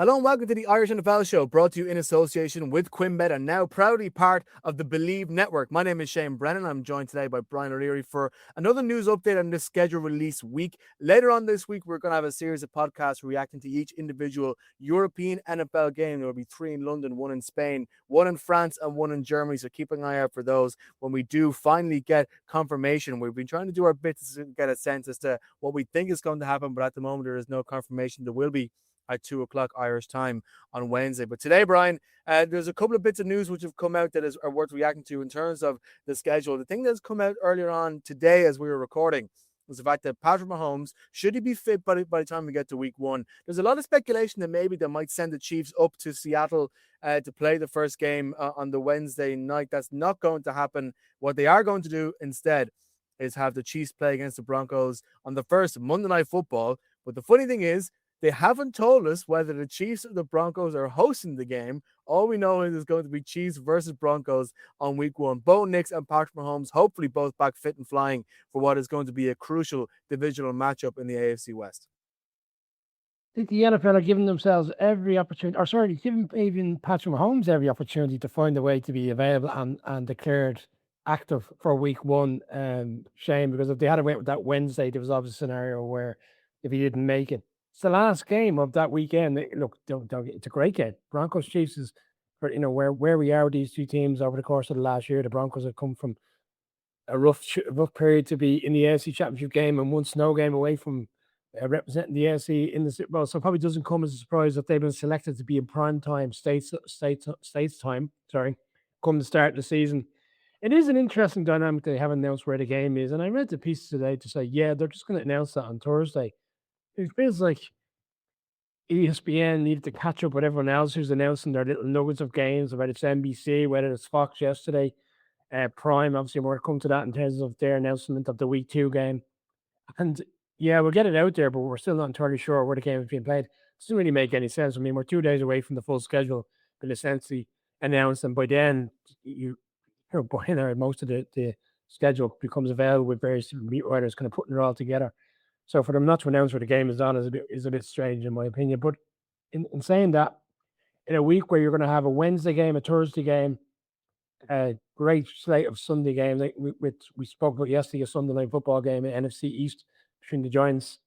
Hello and welcome to the Irish NFL Show, brought to you in association with QuimBet and now proudly part of the Believe Network. My name is Shane Brennan. I'm joined today by Brian O'Leary for another news update on this schedule release week. Later on this week, we're going to have a series of podcasts reacting to each individual European NFL game. There will be 3 in London, 1 in Spain, 1 in France, and 1 in Germany. So keep an eye out for those when we do finally get confirmation. We've been trying to do our bits to get a sense as to what we think is going to happen, but at the moment, there is no confirmation. There will be at 2 o'clock Irish time on Wednesday. But today, Brian, there's a couple of bits of news which have come out that are worth reacting to in terms of the schedule. The thing that's come out earlier on today as we were recording was the fact that Patrick Mahomes, should he be fit by the time we get to week 1, there's a lot of speculation that maybe they might send the Chiefs up to Seattle to play the first game on the Wednesday night. That's not going to happen. What they are going to do instead is have the Chiefs play against the Broncos on the first Monday Night Football. But the funny thing is, they haven't told us whether the Chiefs or the Broncos are hosting the game. All we know is it's going to be Chiefs versus Broncos on week 1. Bo Nix and Patrick Mahomes, hopefully both back fit and flying for what is going to be a crucial divisional matchup in the AFC West. I think the NFL are giving themselves every opportunity, giving even Patrick Mahomes every opportunity to find a way to be available and declared active for week 1. Shame, because if they had went with that Wednesday, there was obviously a scenario where if he didn't make it, it's the last game of that weekend. Look, it's a great game. Broncos Chiefs is, for where we are with these two teams over the course of the last year. The Broncos have come from a rough period to be in the AFC Championship game and one snow game away from representing the AFC in the Super Bowl. So it probably doesn't come as a surprise that they've been selected to be in prime time states time. Come the start of the season. It is an interesting dynamic. They haven't announced where the game is, and I read the piece today to say, yeah, they're just going to announce that on Thursday. It feels like ESPN needed to catch up with everyone else who's announcing their little nuggets of games, whether it's NBC, whether it's Fox yesterday, Prime. Obviously, we're going to come to that in terms of their announcement of the week 2 game. And yeah, we'll get it out there, but we're still not entirely sure where the game is being played. It doesn't really make any sense. I mean, we're 2 days away from the full schedule, but essentially announced, and by then, most of the schedule becomes available with various beat writers kind of putting it all together. So for them not to announce where the game is on is a bit strange, in my opinion. But in saying that, in a week where you're going to have a Wednesday game, a Thursday game, a great slate of Sunday games, like we spoke about yesterday, a Sunday night football game in NFC East between the Giants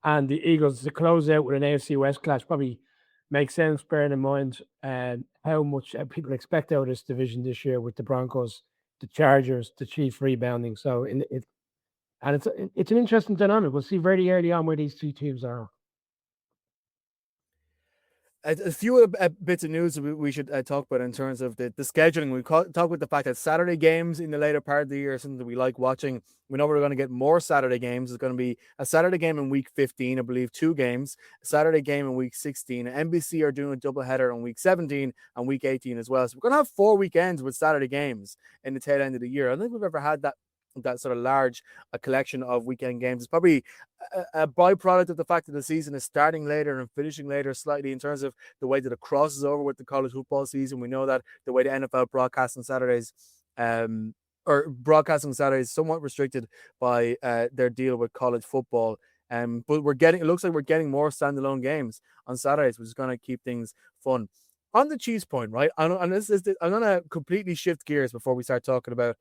and the Eagles, to close out with an AFC West clash probably makes sense, bearing in mind how much people expect out of this division this year with the Broncos, the Chargers, the Chiefs rebounding. So it's an interesting dynamic. We'll see very early on where these two teams are. A few bits of news we should talk about in terms of the scheduling. We talk about the fact that Saturday games in the later part of the year are something that we like watching. We know we're going to get more Saturday games. There's going to be a Saturday game in week 15, I believe, 2 games, a Saturday game in week 16. NBC are doing a doubleheader on week 17 and week 18 as well. So we're going to have 4 weekends with Saturday games in the tail end of the year. I don't think we've ever had that sort of large collection of weekend games. It's probably a byproduct of the fact that the season is starting later and finishing later slightly in terms of the way that it crosses over with the college football season. We know that the way the NFL broadcasts on Saturdays or broadcasting Saturdays is somewhat restricted by their deal with college football. But it looks like we're getting more standalone games on Saturdays, which is going to keep things fun. On the Chiefs point, right? I'm going to completely shift gears before we start talking about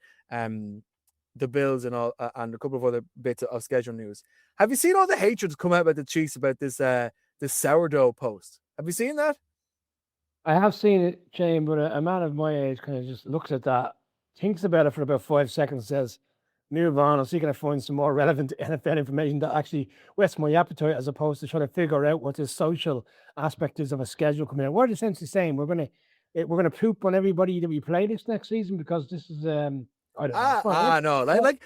the Bills and all, and a couple of other bits of schedule news. Have you seen all the hatred come out about the Chiefs about this sourdough post? Have you seen that? I have seen it, Shane, but a man of my age kind of just looks at that, thinks about it for about 5 seconds, says, move on. I'll see can I find some more relevant NFL information that actually whets my appetite, as opposed to trying to figure out what the social aspect is of a schedule coming out. What are they essentially saying? We're gonna poop on everybody that we play this next season because this is I don't know. No. Like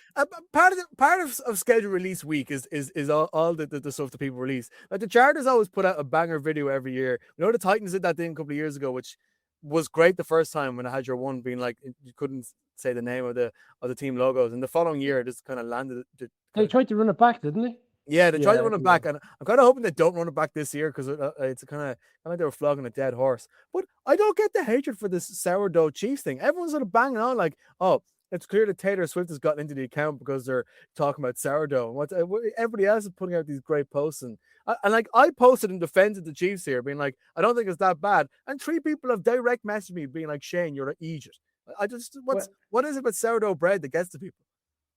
part of schedule release week is all the stuff that people release. Like the Chargers always put out a banger video every year. You know, the Titans did that thing a couple of years ago, which was great the first time when I had your one being like you couldn't say the name of the team logos, and the following year it just kind of landed. They tried to run it back, didn't they? Yeah, they tried to run it back, and I'm kind of hoping they don't run it back this year because it's kind of like they were flogging a dead horse. But I don't get the hatred for this sourdough Chiefs thing. Everyone's sort of banging on like, oh, it's clear that Taylor Swift has gotten into the account because they're talking about sourdough. And what everybody else is putting out these great posts, and And like I posted and defended the Chiefs here, being like, I don't think it's that bad. And 3 people have direct messaged me being like, Shane, you're an idiot. I just Well, what is it with sourdough bread that gets to people?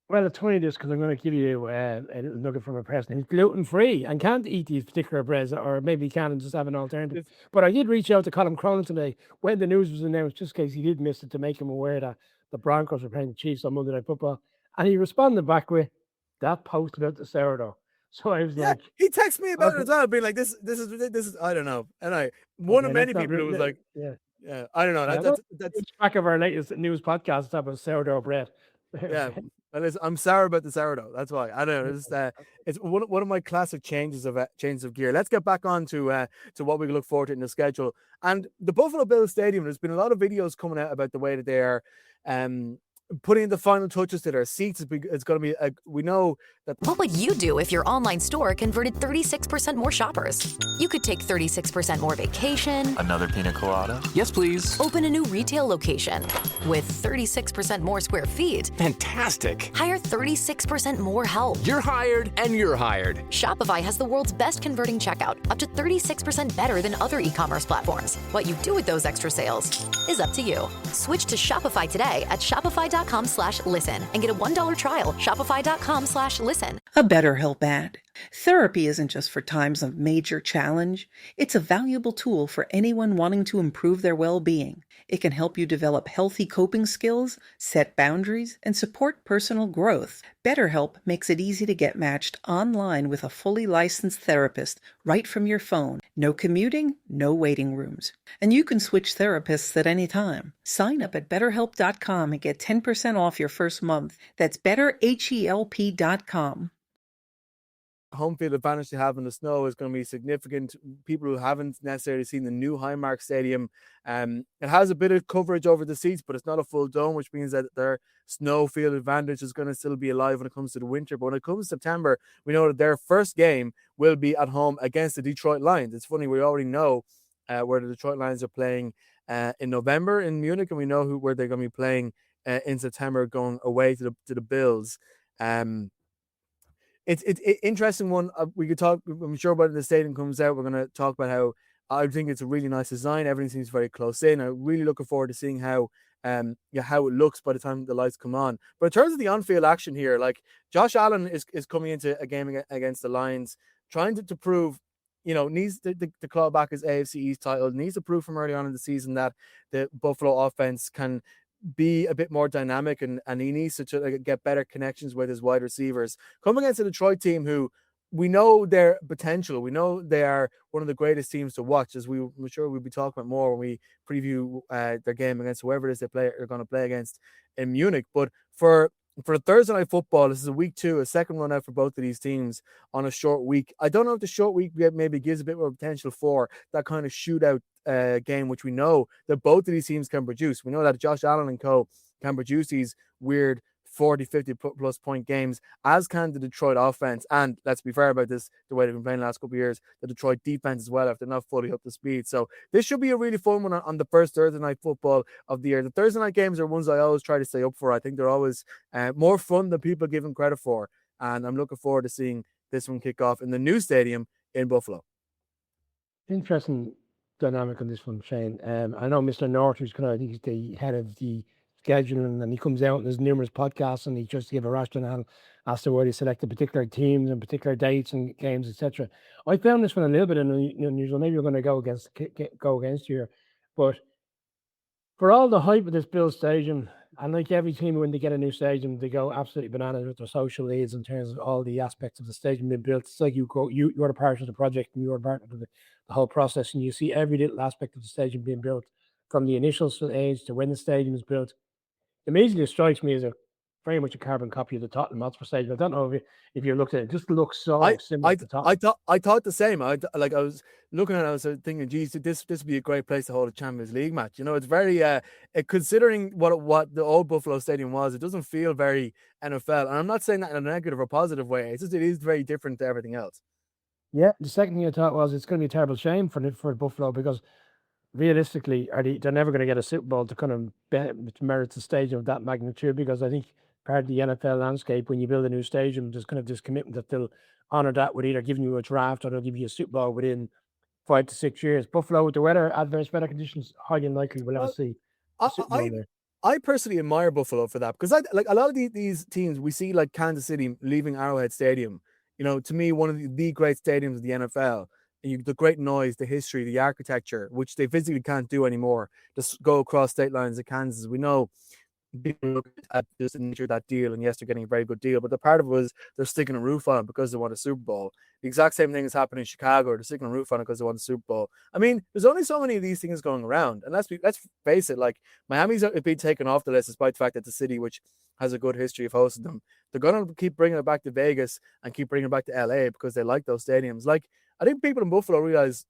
well, it's funny this because I'm going to give you a little nugget from a person who's gluten free and can't eat these particular breads, or maybe he can and just have an alternative. It's- But I did reach out to Colin Cronin today when the news was announced, just in case he did miss it, to make him aware that the Broncos were playing the Chiefs on Monday Night Football. And he responded back with that post about the sourdough. So I was Yeah, like, he texted me about it okay, as well, being like, this is I don't know. And one of okay, let's many not, people who was like, yeah. yeah, I don't know. Yeah, I That's don't back of our latest news podcast about sourdough bread. yeah. Well, listen, I'm sour about the sourdough. That's why I don't know. It's one of my classic changes of gear. Let's get back on to what we look forward to in the schedule and the Buffalo Bills Stadium. There's been a lot of videos coming out about the way that they are putting the final touches to their seats. It's going to be we know that. What would you do if your online store converted 36% more shoppers? You could take 36% more vacation. Another pina colada? Yes, please. Open a new retail location with 36% more square feet. Fantastic. Hire 36% more help. You're hired and you're hired. Shopify has the world's best converting checkout, up to 36% better than other e-commerce platforms. What you do with those extra sales is up to you. Switch to Shopify today at shopify.com/listen and get a $1 trial. Shopify.com/listen. A BetterHelp ad. Therapy isn't just for times of major challenge. It's a valuable tool for anyone wanting to improve their well-being. It can help you develop healthy coping skills, set boundaries, and support personal growth. BetterHelp makes it easy to get matched online with a fully licensed therapist right from your phone. No commuting, no waiting rooms. And you can switch therapists at any time. Sign up at BetterHelp.com and get 10% off your first month. That's BetterHelp.com. Home field advantage they have in the snow is going to be significant. People who haven't necessarily seen the new Highmark Stadium, it has a bit of coverage over the seats, but it's not a full dome, which means that their snow field advantage is going to still be alive when it comes to the winter. But when it comes to September, we know that their first game will be at home against the Detroit Lions. It's funny, we already know where the Detroit Lions are playing in November in Munich, and we know where they're going to be playing in September, going away to the Bills. It's interesting one. We could talk. I'm sure when the stadium comes out, we're going to talk about how I think it's a really nice design. Everything seems very close in. I'm really looking forward to seeing how it looks by the time the lights come on. But in terms of the on-field action here, like Josh Allen is coming into a game against the Lions, trying to prove, needs to claw back his AFC East title, needs to prove from early on in the season that the Buffalo offense can be a bit more dynamic, and he needs to get better connections with his wide receivers. Coming against a Detroit team who we know their potential, we know they are one of the greatest teams to watch, as I'm sure we'll be talking about more when we preview their game against whoever it is are going to play against in Munich. But for Thursday Night Football, this is a week 2, a second run out for both of these teams on a short week. I don't know if the short week maybe gives a bit more potential for that kind of shootout game, which we know that both of these teams can produce. We know that Josh Allen and co can produce these weird 40, 50 plus point games, as can the Detroit offense. And let's be fair about this, the way they've been playing the last couple of years, the Detroit defense as well, if they're not fully up to speed. So this should be a really fun one on the first Thursday Night Football of the year. The Thursday night games are ones I always try to stay up for. I think they're always more fun than people give them credit for. And I'm looking forward to seeing this one kick off in the new stadium in Buffalo. Interesting dynamic on this one, Shane. I know Mr. North, who's I think he's the head of the scheduling, and he comes out and there's numerous podcasts and he just give a rationale as to why they selected particular teams and particular dates and games, etc. I found this one a little bit unusual. Maybe we're going to go against you, but for all the hype of this Bills stadium, and like every team when they get a new stadium, they go absolutely bananas with their social aids in terms of all the aspects of the stadium being built. It's like you're the part of the project and you're part of the whole process, and you see every little aspect of the stadium being built, from the initial stage to when the stadium is built. Immediately strikes me as very much a carbon copy of the Tottenham Hotspur Stadium. I don't know if you looked at it; just looks so similar to Tottenham. I thought the same. I was looking at it, I was thinking, geez, this would be a great place to hold a Champions League match. It's very considering what the old Buffalo Stadium was. It doesn't feel very NFL, and I'm not saying that in a negative or positive way. It's just it is very different to everything else. Yeah, the second thing I thought was it's going to be a terrible shame for Buffalo, because realistically, they're never going to get a Super Bowl to kind of merit a stadium of that magnitude, because I think part of the NFL landscape, when you build a new stadium, there's kind of this commitment that they'll honor that with either giving you a draft or they'll give you a Super Bowl within 5 to 6 years. Buffalo with the adverse weather conditions, highly unlikely we'll ever Well, see I a Super I Bowl there. I personally admire Buffalo for that because I like a lot of these teams we see like Kansas City leaving Arrowhead Stadium. To me, one of the great stadiums of the NFL. The great noise, the history, the architecture, which they physically can't do anymore. Just go across state lines of Kansas. We know people look at just the nature of that deal, and yes, they're getting a very good deal. But the part of it was they're sticking a roof on it because they want a Super Bowl. The exact same thing has happened in Chicago. They're sticking a roof on it because they want a Super Bowl. I mean, there's only so many of these things going around, and let's face it. Like Miami's been taken off the list despite the fact that the city, which has a good history of hosting them, they're going to keep bringing it back to Vegas and keep bringing it back to LA because they like those stadiums. Like I think people in Buffalo realize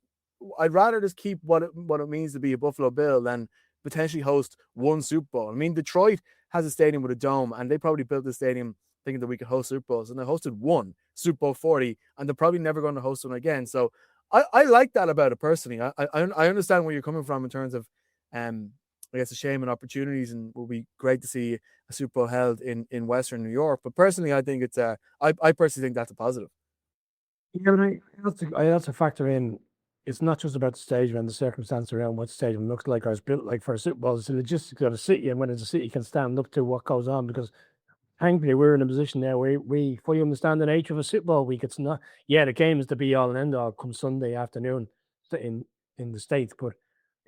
I'd rather just keep what it means to be a Buffalo Bill than potentially host one Super Bowl. I mean, Detroit has a stadium with a dome, and they probably built the stadium thinking that we could host Super Bowls, and they hosted one Super Bowl 40, and they're probably never going to host one again. So I like that about it personally. I understand where you're coming from in terms of, I guess, a shame and opportunities, and it will be great to see a Super Bowl held in Western New York. But personally, I think it's I personally think that's a positive. Yeah, but I also factor in it's not just about the stadium and the circumstance around what the stadium looks like or is built like for a Super Bowl. It's the logistics of the city and whether the city can stand up to what goes on. Because thankfully, we're in a position now where we fully understand the nature of a Super Bowl week. It's not, the game is the be all and end all come Sunday afternoon in the States, but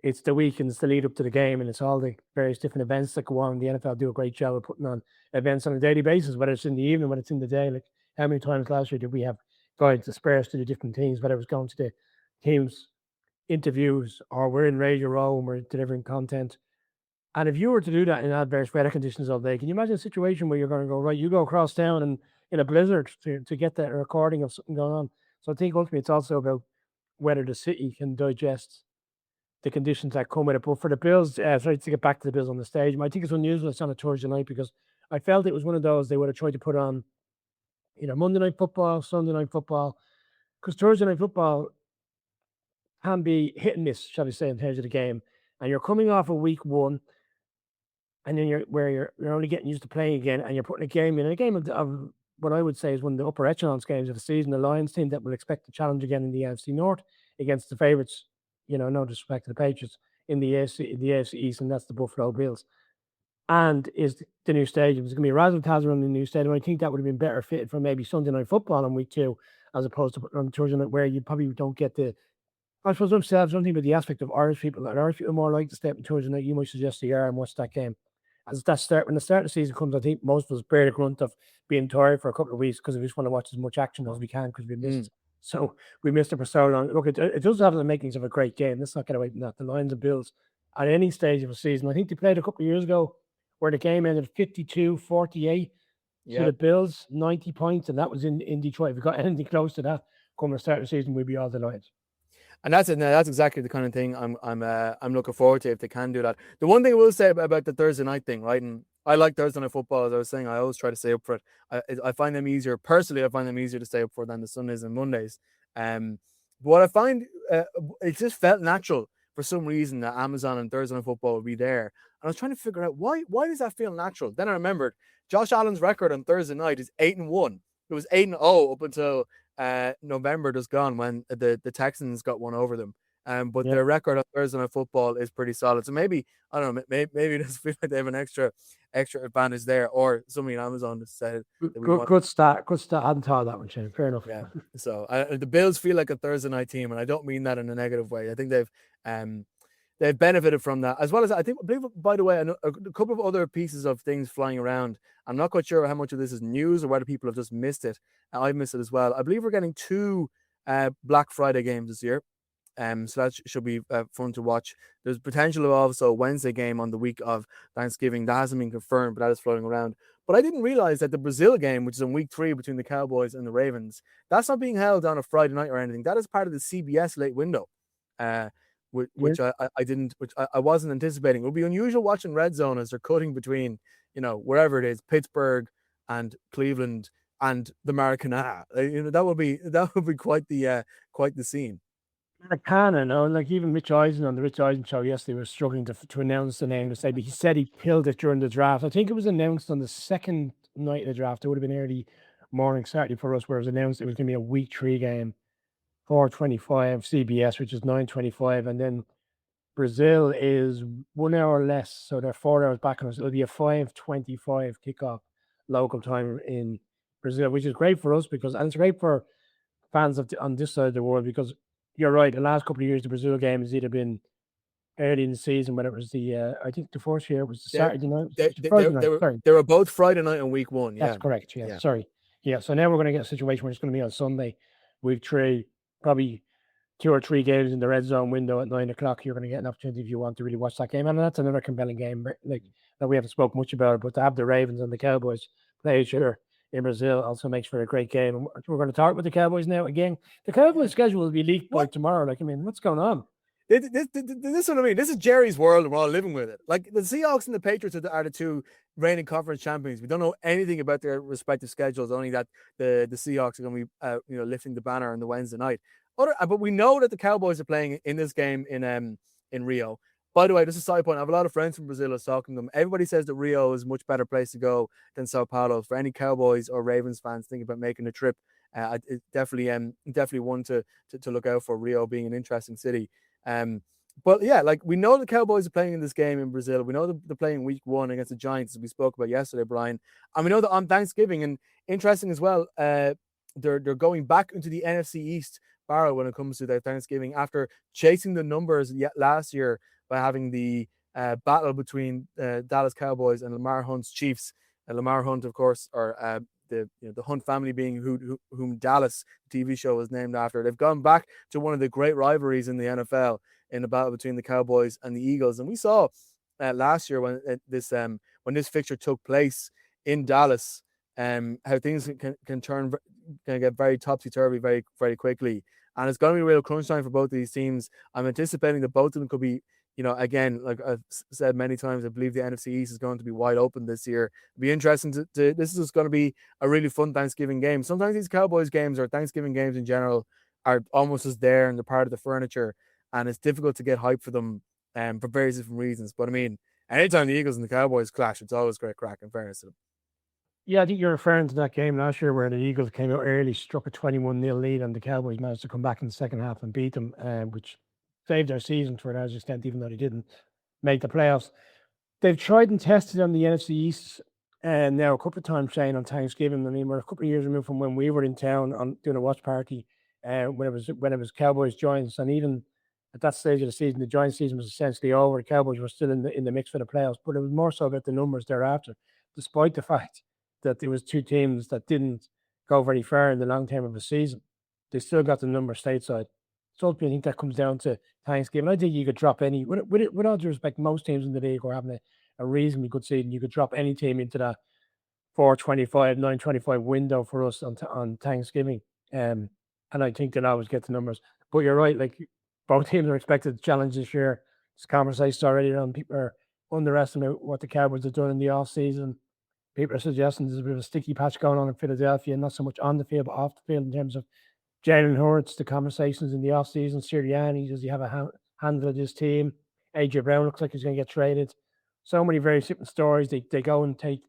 it's the week and it's the lead up to the game and it's all the various different events that go on. The NFL do a great job of putting on events on a daily basis, whether it's in the evening, whether it's in the day. Like how many times last year did we have guys dispersed to the different teams, whether it was going to the teams interviews or we're in Radio Row and we're delivering content. And if you were to do that in adverse weather conditions all day, can you imagine a situation where you're going to go, right, you go across town and in a blizzard to get that recording of something going on? So I think ultimately it's also about whether the city can digest the conditions that come with it. But for the Bills, sorry to get back to the Bills on the stage, I think it's unusual it's on a Thursday night because I felt it was one of those they would have tried to put on Monday Night Football, Sunday Night Football, because Thursday Night Football can be hit and miss, shall we say, in terms of the game. And you're coming off of week one, and then you're only getting used to playing again, and you're putting a game in. And a game of what I would say is one of the upper echelons games of the season, the Lions team that will expect to challenge again in the NFC North against the favourites, no disrespect to the Patriots, in the AFC East, and that's the Buffalo Bills. And is the new stadium. It's going to be a razzle-dazzle on the new stadium. I think that would have been better fitted for maybe Sunday Night Football on week two, as opposed to on Thursday night, where you probably don't get the. I suppose themselves, something about the aspect of Irish people. Irish people more like to step in Thursday night. You might suggest they are and watch that game. As that start, when the start of the season comes, I think most of us bear the grunt of being tired for a couple of weeks because we just want to watch as much action as we can because we missed. So we missed it for so long. Look, it does have the makings of a great game. Let's not get away from that. The Lions and Bills at any stage of a season. I think they played a couple of years ago where the game ended 52-48 to the Bills, 90 points, and that was in Detroit. If we got anything close to that come the start of the season, we'd be all the Lions. And that's it. That's exactly the kind of thing I'm looking forward to if they can do that. The one thing I will say about the Thursday night thing, right? And I like Thursday night football. As I was saying, I always try to stay up for it. I find them easier personally. I find them easier to stay up for than the Sundays and Mondays. But what I find, it just felt natural for some reason that Amazon and Thursday night football would be there. And I was trying to figure out why does that feel natural? Then I remembered Josh Allen's record on Thursday night is 8-1. It was 8-0 up until November just gone when the Texans got one over them. But their record on Thursday Night Football is pretty solid. So maybe, I don't know, maybe it doesn't feel like they have an extra advantage there, or somebody on Amazon said good start. I hadn't thought of that one, Shane. Fair enough. Yeah. So the Bills feel like a Thursday night team, and I don't mean that in a negative way. I think they've benefited from that, as well as I believe, by the way, a couple of other pieces of things flying around. I'm not quite sure how much of this is news or whether people have just missed it. I missed it as well. I believe we're getting 2 Black Friday games this year. So that should be fun to watch. There's potential of also a Wednesday game on the week of Thanksgiving. That hasn't been confirmed, but that is floating around. But I didn't realize that the Brazil game, which is in week 3 between the Cowboys and the Ravens, that's not being held on a Friday night or anything. That is part of the CBS late window. Which I wasn't anticipating. It would be unusual watching Red Zone as they're cutting between, wherever it is, Pittsburgh and Cleveland and the Maracana. That would be quite the scene. Maracana, like even Rich Eisen on the Rich Eisen show yesterday was struggling to announce the name. But he said he killed it during the draft. I think it was announced on the second night of the draft. It would have been early morning Saturday for us, where it was announced it was going to be a week 3 game, 4:25 CBS, which is 9:25, and then Brazil is 1 hour less, so they're 4 hours back on us. It'll be a 5:25 kickoff local time in Brazil, which is great for us and it's great for fans on this side of the world, because you're right. The last couple of years, the Brazil game has either been early in the season when it was I think the first year it was the Saturday night, Friday night. Sorry, They were both Friday night and week 1. that's correct. Yeah, sorry. Yeah, so now we're going to get a situation where it's going to be on Sunday, week 3, probably 2 or 3 games in the red zone window at 9 o'clock. You're going to get an opportunity if you want to really watch that game, and that's another compelling game. Like that, we haven't spoken much about it, but to have the Ravens and the Cowboys play each other in Brazil also makes for a great game. And we're going to talk about the Cowboys now. Again, the Cowboys schedule will be leaked by tomorrow. Like, I mean, what's going on? This is what I mean. This is Jerry's world, and we're all living with it. Like the Seahawks and the Patriots are the 2 reigning conference champions. We don't know anything about their respective schedules. Only that the Seahawks are going to be lifting the banner on the Wednesday night. But we know that the Cowboys are playing in this game in Rio. By the way, just a side point, I have a lot of friends from Brazil who's talking to them. Everybody says that Rio is a much better place to go than Sao Paulo. For any Cowboys or Ravens fans thinking about making a trip, it's definitely one to look out for, Rio being an interesting city. But yeah, like we know the Cowboys are playing in this game in Brazil. We know they're playing week 1 against the Giants, as we spoke about yesterday, Brian. And we know that on Thanksgiving, and interesting as well, they're going back into the NFC East barrel when it comes to their Thanksgiving after chasing the numbers last year by having the battle between Dallas Cowboys and Lamar Hunt's Chiefs. Lamar Hunt, of course, or the Hunt family being whom Dallas TV show was named after. They've gone back to one of the great rivalries in the NFL in the battle between the Cowboys and the Eagles. And we saw last year when this fixture took place in Dallas, how things can get very topsy-turvy very, very quickly. And it's going to be a real crunch time for both of these teams. I'm anticipating that both of them could be, again, like I've said many times, I believe the NFC East is going to be wide open this year. It'll be interesting this is going to be a really fun Thanksgiving game. Sometimes these Cowboys games or Thanksgiving games in general are almost as there and they're part of the furniture, and it's difficult to get hype for them for various different reasons. But I mean, anytime the Eagles and the Cowboys clash, it's always great crack, in fairness to them. Yeah, I think you're referring to that game last year where the Eagles came out early, struck a 21-0 lead, and the Cowboys managed to come back in the second half and beat them, which saved their season to a large extent, even though they didn't make the playoffs. They've tried and tested on the NFC East now a couple of times, Shane, on Thanksgiving. I mean, we're a couple of years removed from when we were in town on doing a watch party when it was Cowboys Giants, and even at that stage of the season, the Giants season was essentially over. The Cowboys were still in the mix for the playoffs, but it was more so about the numbers thereafter, despite the fact that there was 2 teams that didn't go very far in the long term of the season. They still got the number stateside. So I think that comes down to Thanksgiving. I think you could drop any, with all due respect, most teams in the league are having a reasonably good season. You could drop any team into that 4:25, 9:25 window for us on Thanksgiving. And I think they'll always get the numbers. But you're right, like both teams are expected to challenge this year. This conversation's already done. People are underestimating what the Cowboys have done in the off season. People are suggesting there's a bit of a sticky patch going on in Philadelphia, not so much on the field, but off the field in terms of Jalen Hurts, the conversations in the offseason, Sirianni, does he have a handle of this team? A.J. Brown looks like he's going to get traded. So many very different stories. They go and take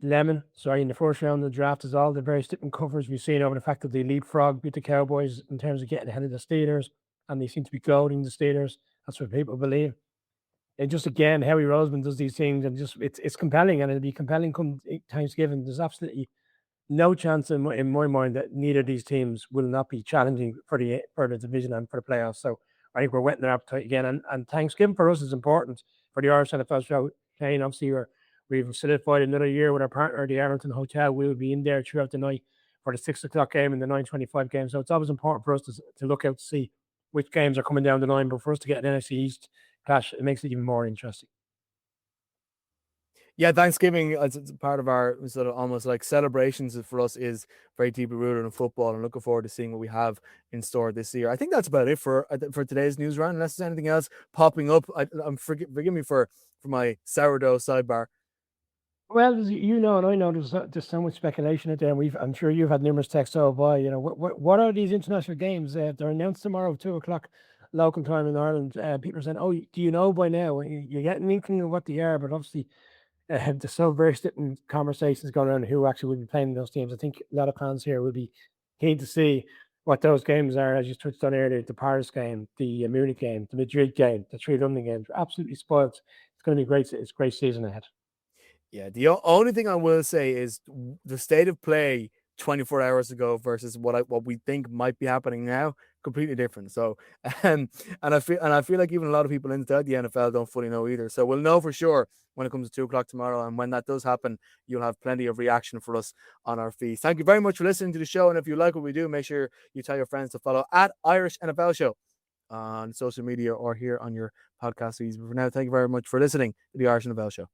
Lemon, in the first round of the draft, is all the various different covers we've seen over the fact that they leapfrog with the Cowboys in terms of getting ahead of the Steelers, and they seem to be goading the Steelers. That's what people believe. And just again, Howie Roseman does these things, and just it's compelling, and it'll be compelling come Thanksgiving. There's absolutely no chance in my mind that neither of these teams will not be challenging for the division and for the playoffs. So I think we're whetting their appetite again, and Thanksgiving for us is important for the Irish NFL show. Shane, obviously we've solidified another year with our partner, the Arlington Hotel. We will be in there throughout the night for the 6 o'clock game and the 9:25 game. So it's always important for us to look out to see which games are coming down the line, but for us to get an NFC East clash, it makes it even more interesting. Yeah, Thanksgiving as part of our sort of almost like celebrations for us is very deeply rooted in football, and looking forward to seeing what we have in store this year. I think that's about it for today's news round. Unless there's anything else popping up, forgive me for my sourdough sidebar. Well, and I know there's so much speculation out there, and I'm sure you've had numerous texts over by. What are these international games? They're announced tomorrow, 2 o'clock local time in Ireland. People are saying, "Oh, do you know by now?" You're getting an inkling of what they are, but obviously, There's so various different conversations going on who actually will be playing in those teams. I think a lot of fans here will be keen to see what those games are, as you touched on earlier, the Paris game, the Munich game, the Madrid game, the 3 London games. We're absolutely spoiled. It's going to be great. It's a great season ahead. Yeah, the only thing I will say is the state of play 24 hours ago versus what we think might be happening now, completely different. So, and I feel like even a lot of people inside the NFL don't fully know either. So we'll know for sure when it comes to 2 o'clock tomorrow, and when that does happen, you'll have plenty of reaction for us on our feeds. Thank you very much for listening to the show, and if you like what we do, make sure you tell your friends to follow at Irish NFL Show on social media or here on your podcast feeds. But for now, thank you very much for listening to the Irish NFL Show.